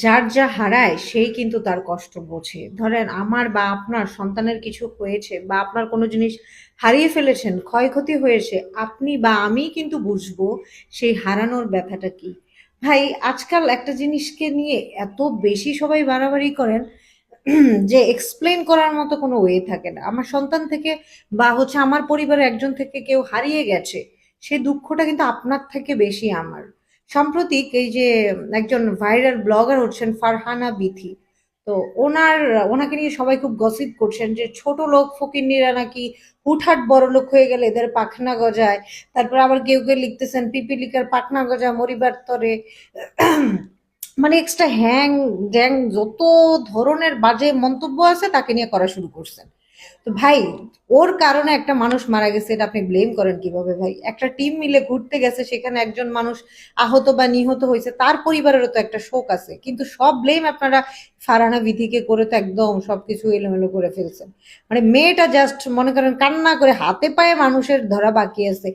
যার যা হারায় সেই কিন্তু তার কষ্ট বোঝে। ধরেন আমার বা আপনার সন্তানের কিছু হয়েছে বা আপনার কোনো জিনিস হারিয়ে ফেলেছেন, ক্ষয়ক্ষতি হয়েছে, আপনি বা আমি কিন্তু বুঝবো সেই হারানোর ব্যথাটা কি। ভাই, আজকাল একটা জিনিসকে নিয়ে এত বেশি সবাই বাড়াবাড়ি করেন যে এক্সপ্লেন করার মতো কোনো ওয়ে থাকে না। আমার সন্তান থেকে বা হচ্ছে আমার পরিবারের একজন থেকে কেউ হারিয়ে গেছে, সে দুঃখটা কিন্তু আপনার থেকে বেশি আমার। সাম্প্রতিক এই যে একজন ভাইরাল ব্লগার হচ্ছেন ফারহানা বিথি, তো ওনার ওনাকে নিয়ে সবাই খুব গসিপ করছেন যে ছোট লোক ফকিন্নিরা নাকি হুটহাট বড় লোক হয়ে গেলে এদের পাখনা গজায়। তারপর আবার কেউ কেউ লিখতেছেন পিপিলিকার পাখনা গজা মরিবার তরে। মানে এক্সট্রা হ্যাং ড্যাং যত ধরনের বাজে মন্তব্য আছে তাকে নিয়ে করা শুরু করছেন। তো ভাই, ওর কারণে একটা মানুষ মারা গেছে, এটা আপনি ব্লেম করেন কিভাবে ভাই? একটা টিম মিলে ঘুরতে গেছে, সেখানে একজন মানুষ আহত বা নিহত হয়েছে, তার পরিবারেরও তো একটা শোক আছে, কিন্তু সব ব্লেম আপনারা ফারহানা বিধিকে করে তো একদম সবকিছু এলোমেলো করে ফেলছেন। মানে মেয়েটা জাস্ট মনে করেন কান্না করে হাতে পায়ে মানুষের ধরা বাকি আছে,